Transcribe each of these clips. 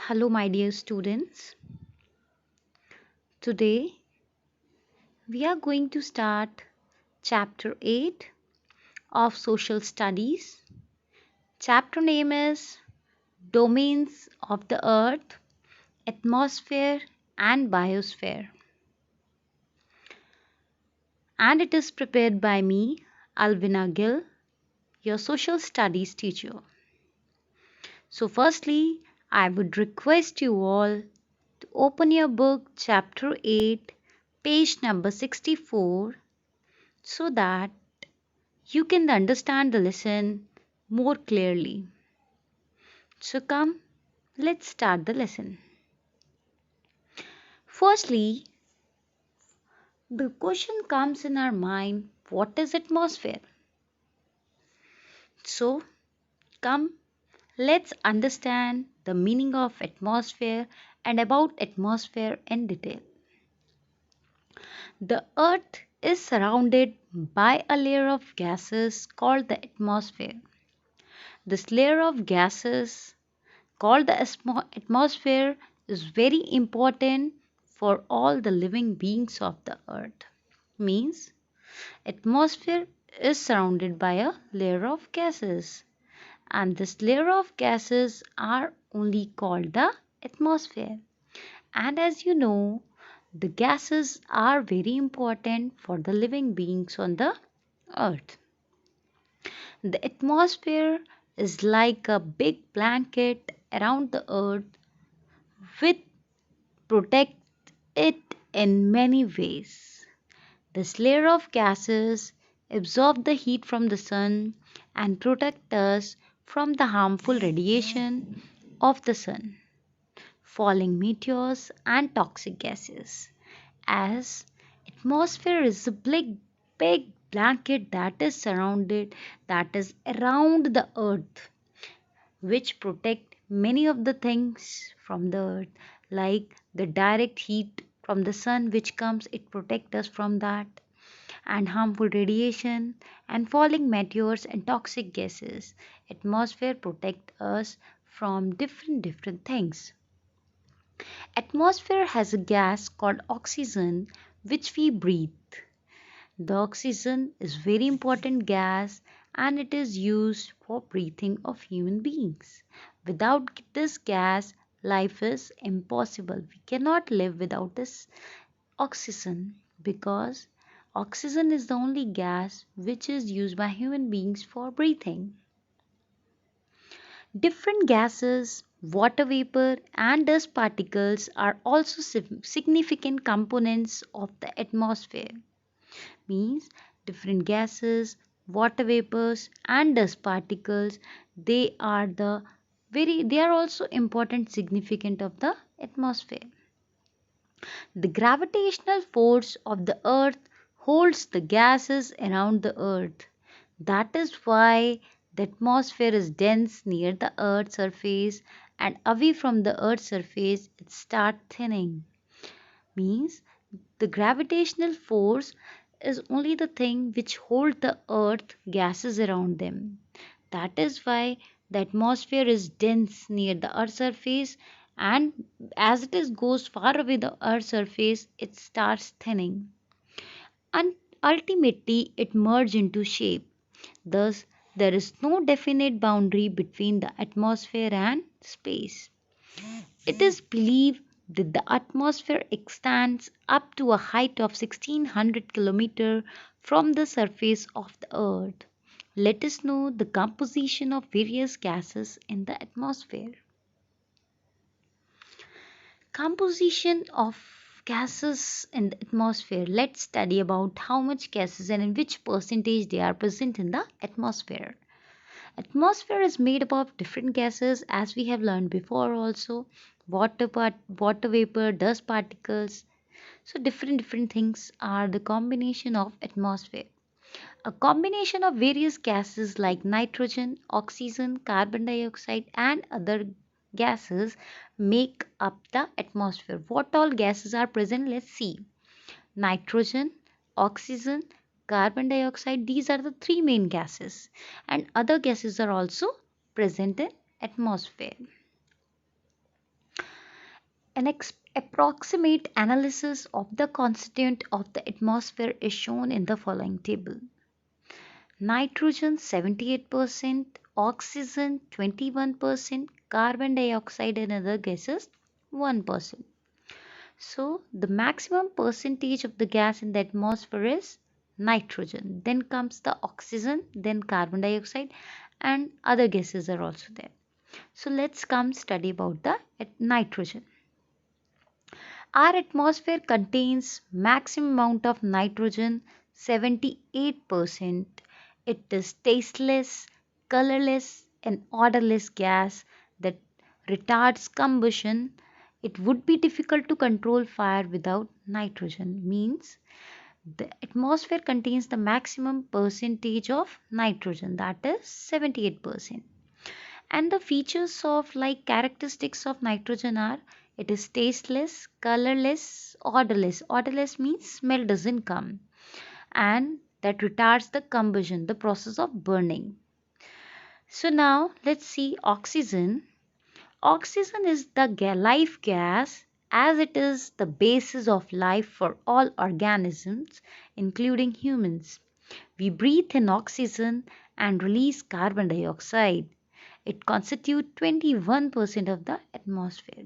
Hello, my dear students. Today we are going to start Chapter 8 of Social Studies. Chapter name is Domains of the Earth, Atmosphere and Biosphere. And it is prepared by me, Alvina Gill, your Social Studies teacher. So, firstly, I would request you all to open your book, Chapter 8, page number 64, so that you can understand the lesson more clearly. So come, let's start the lesson. Firstly, the question comes in our mind, what is atmosphere? So come, let's understand the meaning of atmosphere and about atmosphere in detail. The earth is surrounded by a layer of gases called the atmosphere. This layer of gases called the atmosphere is very important for all the living beings of the earth. Means atmosphere is surrounded by a layer of gases, and this layer of gases are only called the atmosphere. And as you know, the gases are very important for the living beings on the earth. The atmosphere is like a big blanket around the earth which protect it in many ways. This layer of gases absorb the heat from the sun and protect us from the harmful radiation of the sun, falling meteors and toxic gases. As atmosphere is a big blanket that is surrounded, that is around the earth, which protect many of the things from the earth, like the direct heat from the sun which comes, it protects us from that, and harmful radiation and falling meteors and toxic gases. Atmosphere protect us from different things. Atmosphere has a gas called oxygen which we breathe. The oxygen is very important gas and it is used for breathing of human beings. Without this gas, life is impossible. We cannot live without this oxygen because oxygen is the only gas which is used by human beings for breathing. Different gases, water vapor, and dust particles are also significant components of the atmosphere. Means different gases, water vapors, and dust particles, they are also important significant of the atmosphere. The gravitational force of the earth holds the gases around the earth. That is why the atmosphere is dense near the earth's surface, and away from the earth's surface it starts thinning. Means the gravitational force is only the thing which hold the earth gases around them. That is why the atmosphere is dense near the earth's surface, and as it is goes far away the earth's surface it starts thinning, and ultimately it merges into shape. Thus there is no definite boundary between the atmosphere and space. It is believed that the atmosphere extends up to a height of 1600 km from the surface of the earth. Let us know the composition of various gases in the atmosphere. Composition of gases in the atmosphere. Let's study about how much gases and in which percentage they are present in the atmosphere. Atmosphere is made up of different gases as we have learned before also, water vapor, dust particles. So different things are the combination of atmosphere. A combination of various gases like nitrogen, oxygen, carbon dioxide and other gases make up the atmosphere. What all gases are present? Let's see. Nitrogen, oxygen, carbon dioxide, these are the three main gases, and other gases are also present in atmosphere. An approximate analysis of the constituent of the atmosphere is shown in the following table. Nitrogen 78%, oxygen 21%, carbon dioxide and other gases 1%. So the maximum percentage of the gas in the atmosphere is nitrogen. Then comes the oxygen, then carbon dioxide and other gases are also there. So let's come study about the nitrogen. Our atmosphere contains maximum amount of nitrogen 78%. It is tasteless, colorless and odorless gas that retards combustion. It would be difficult to control fire without nitrogen. Means the atmosphere contains the maximum percentage of nitrogen, that is 78%. And the features of like characteristics of nitrogen are it is tasteless, colorless, odorless. Odorless means smell doesn't come, and that retards the combustion, the process of burning. So now let's see oxygen. Oxygen is the life gas as it is the basis of life for all organisms including humans. We breathe in oxygen and release carbon dioxide. It constitutes 21% of the atmosphere.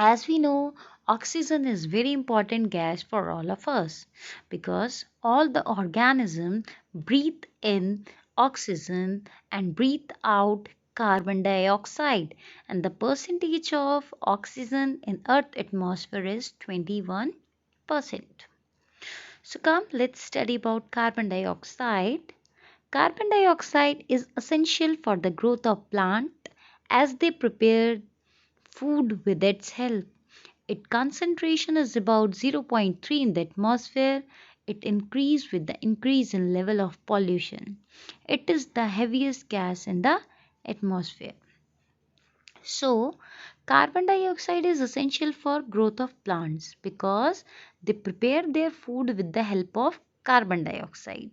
As we know, oxygen is very important gas for all of us because all the organisms breathe in oxygen and breathe out carbon dioxide, and the percentage of oxygen in earth atmosphere is 21%. So come, let's study about carbon dioxide. Carbon dioxide is essential for the growth of plant as they prepare food with its help. Its concentration is about zero point 0.3 in the atmosphere. It increases with the increase in level of pollution. It is the heaviest gas in the atmosphere. So, carbon dioxide is essential for growth of plants because they prepare their food with the help of carbon dioxide.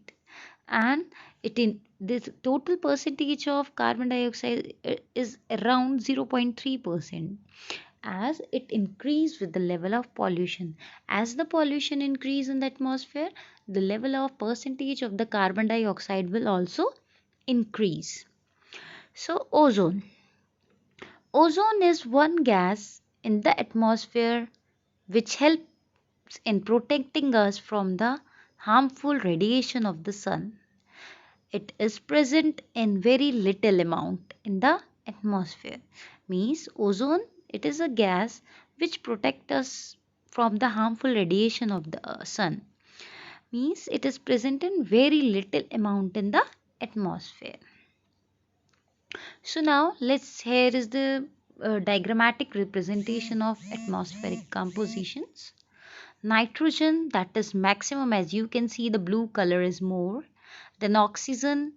And it in this total percentage of carbon dioxide is around 0.3% as it increase with the level of pollution. As the pollution increase in the atmosphere, the level of percentage of the carbon dioxide will also increase. So ozone. Ozone is one gas in the atmosphere which helps in protecting us from the harmful radiation of the sun. It is present in very little amount in the atmosphere. Means ozone, it is a gas which protects us from the harmful radiation of the sun. Means it is present in very little amount in the atmosphere. So now here is the diagrammatic representation of atmospheric compositions. Nitrogen, that is maximum, as you can see the blue color is more, then oxygen,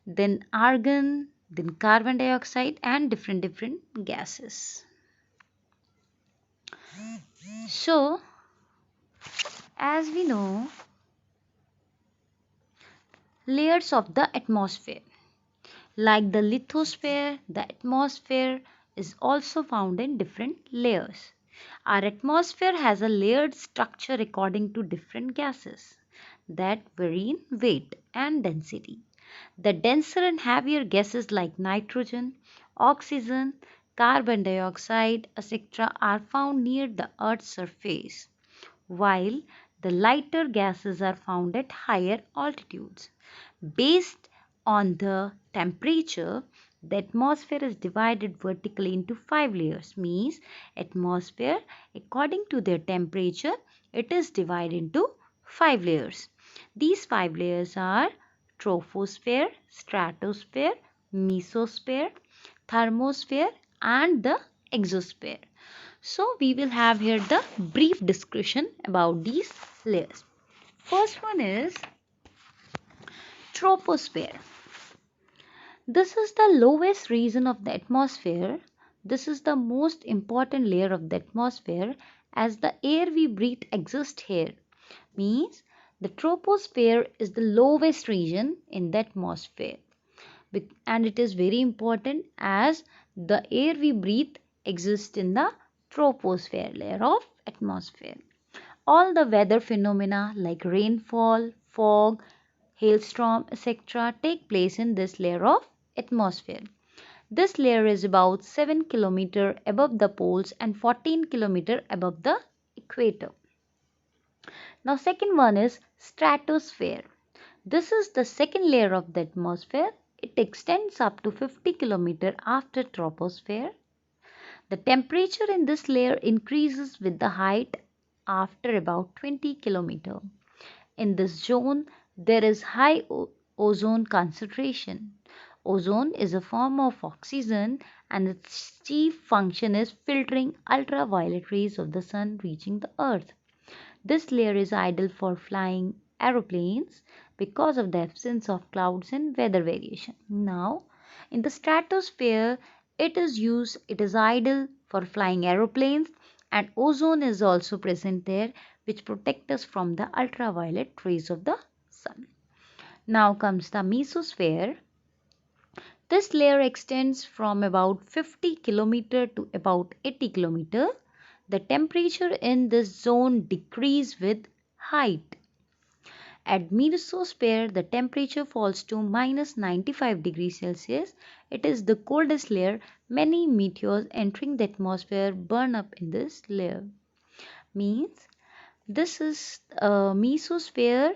then argon, then carbon dioxide and different gases. So as we know, layers of the atmosphere, like the lithosphere, the atmosphere is also found in different layers. Our atmosphere has a layered structure according to different gases that vary in weight and density. The denser and heavier gases like nitrogen, oxygen, carbon dioxide, etc. are found near the Earth's surface, while the lighter gases are found at higher altitudes. Based on the temperature, the atmosphere is divided vertically into 5 layers. Means atmosphere, according to their temperature, it is divided into 5 layers. These 5 layers are troposphere, stratosphere, mesosphere, thermosphere and the exosphere. So we will have here the brief discussion about these layers. First one is troposphere. This is the lowest region of the atmosphere. This is the most important layer of the atmosphere as the air we breathe exists here. Means the troposphere is the lowest region in the atmosphere and it is very important as the air we breathe exists in the troposphere, layer of atmosphere. All the weather phenomena like rainfall, fog, hailstorm, etc. take place in this layer of atmosphere. This layer is about 7 km above the poles and 14 km above the equator. Now second one is stratosphere. This is the second layer of the atmosphere. It extends up to 50 km after troposphere. The temperature in this layer increases with the height after about 20 km. In this zone, there is high ozone concentration. Ozone is a form of oxygen and its chief function is filtering ultraviolet rays of the sun reaching the earth. This layer is ideal for flying aeroplanes because of the absence of clouds and weather variation. Now, in the stratosphere, it is ideal for flying aeroplanes, and ozone is also present there, which protect us from the ultraviolet rays of the sun. Now comes the mesosphere. This layer extends from about 50 km to about 80 km. The temperature in this zone decreases with height. At mesosphere, the temperature falls to minus 95 degrees Celsius. It is the coldest layer. Many meteors entering the atmosphere burn up in this layer. Means this is mesosphere.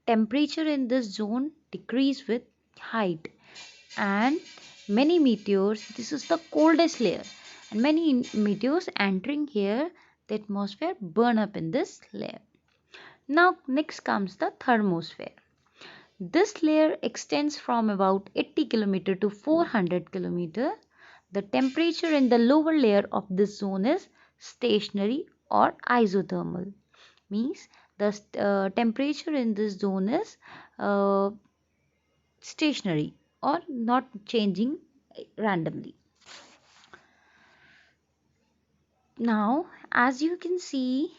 Temperature in this zone decrease with height, and many meteors, this is the coldest layer, and many meteors entering here the atmosphere burn up in this layer. Now next comes the thermosphere. This layer extends from about 80 km to 400 km. The temperature in the lower layer of this zone is stationary or isothermal. Means the temperature in this zone is uh, stationary or not changing randomly. Now, as you can see,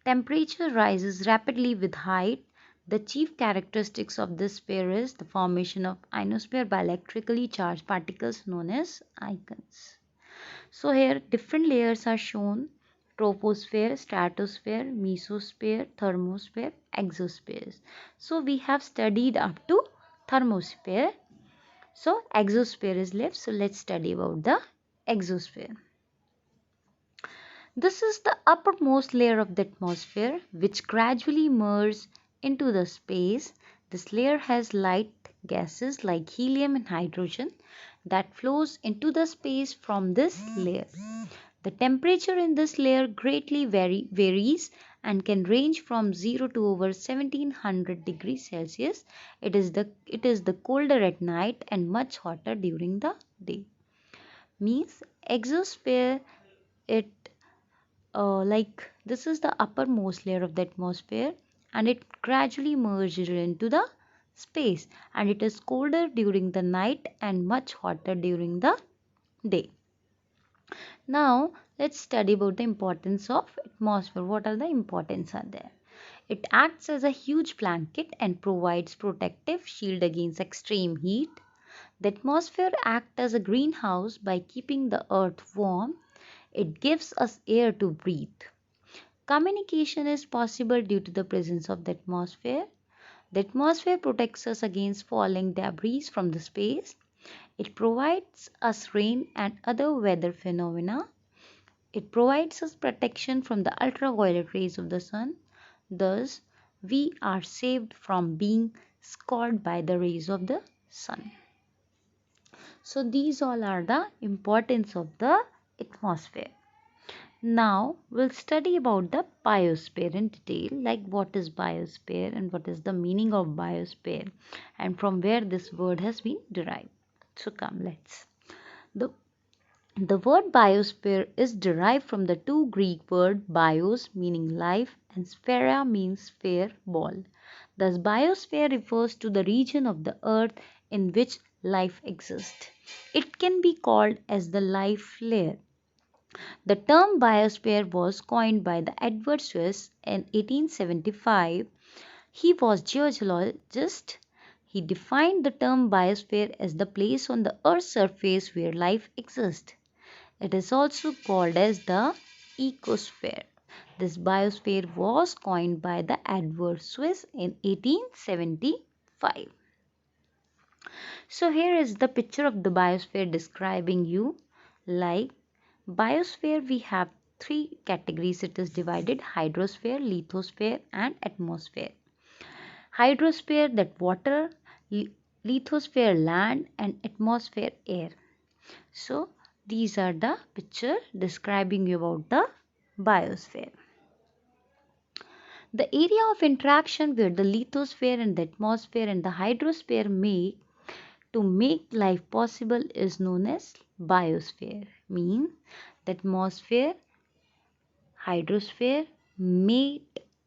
temperature rises rapidly with height. The chief characteristics of this sphere is the formation of ionosphere by electrically charged particles known as ions. So here different layers are shown: troposphere, stratosphere, mesosphere, thermosphere, exospheres. So we have studied up to thermosphere. So exosphere is left. So let's study about the exosphere. This is the uppermost layer of the atmosphere which gradually merges into the space. This layer has light gases like helium and hydrogen that flows into the space from this layer. The temperature in this layer greatly varies and can range from 0 to over 1700 degrees Celsius. It is the colder at night and much hotter during the day. Means exosphere, it like this is the uppermost layer of the atmosphere and it gradually merges into the space, and it is colder during the night and much hotter during the day. Now let's study about the importance of atmosphere. What are the importance are there? It acts as a huge blanket and provides protective shield against extreme heat. The atmosphere acts as a greenhouse by keeping the earth warm. It gives us air to breathe. Communication is possible due to the presence of the atmosphere. The atmosphere protects us against falling debris from the space. It provides us rain and other weather phenomena. It provides us protection from the ultraviolet rays of the sun. Thus, we are saved from being scalded by the rays of the sun. So, these all are the importance of the atmosphere. Now we'll study about the biosphere in detail, like what is biosphere and what is the meaning of biosphere and from where this word has been derived. So come let's. The, the word biosphere is derived from the two Greek words bios meaning life and sphera means sphere, ball. Thus biosphere refers to the region of the earth in which life exists. It can be called as the life layer. The term biosphere was coined by the Edward Swiss in 1875. He was geologist. He defined the term biosphere as the place on the Earth's surface where life exists. It is also called as the ecosphere. This biosphere was coined by the Edward Swiss in 1875. So here is the picture of the biosphere describing you. Like biosphere, we have three categories. It is divided: hydrosphere, lithosphere, and atmosphere. Hydrosphere, that water, lithosphere land, and atmosphere air. So these are the picture describing you about the biosphere. The area of interaction where the lithosphere and the atmosphere and the hydrosphere make life possible is known as biosphere. Means the atmosphere, hydrosphere made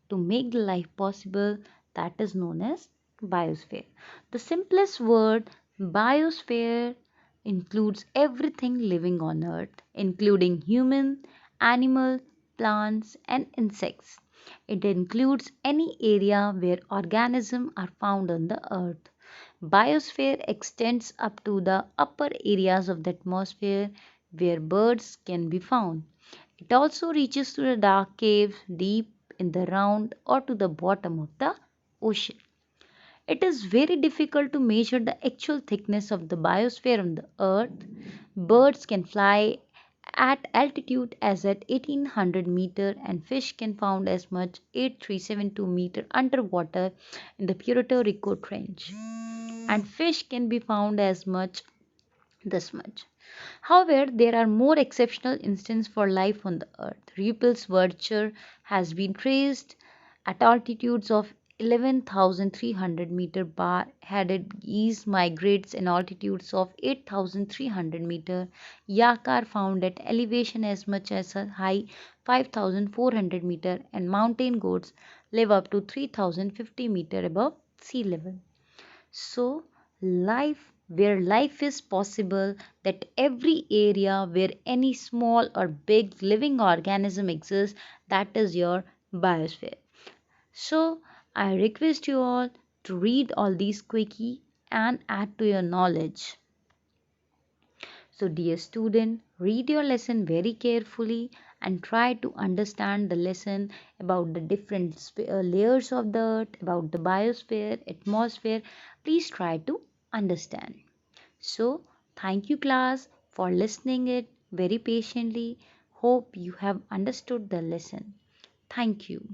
to make the life possible, that is known as biosphere. The simplest word, biosphere, includes everything living on earth, including human, animal, plants, and insects. It includes any area where organisms are found on the earth. Biosphere extends up to the upper areas of the atmosphere where birds can be found. It also reaches to the dark caves deep in the ground or to the bottom of the ocean. It is very difficult to measure the actual thickness of the biosphere on the earth. Birds can fly at altitude as at 1800 meter and fish can found as much 8372 meter underwater in the Puerto Rico Trench. And fish can be found as much this much. However, there are more exceptional instances for life on the earth. Ripple's virtue has been traced at altitudes of 11,300 meter. Bar-headed geese migrates in altitudes of 8,300 meter. Yak are found at elevation as much as a high 5,400 meter, and mountain goats live up to 3,050 meter above sea level. So where life is possible, that every area where any small or big living organism exists, that is your biosphere. So I request you all to read all these quickie and add to your knowledge. So dear student, read your lesson very carefully and try to understand the lesson about the different layers of the earth, about the biosphere, atmosphere. Please try to understand. So thank you class for listening it very patiently. Hope you have understood the lesson. Thank you.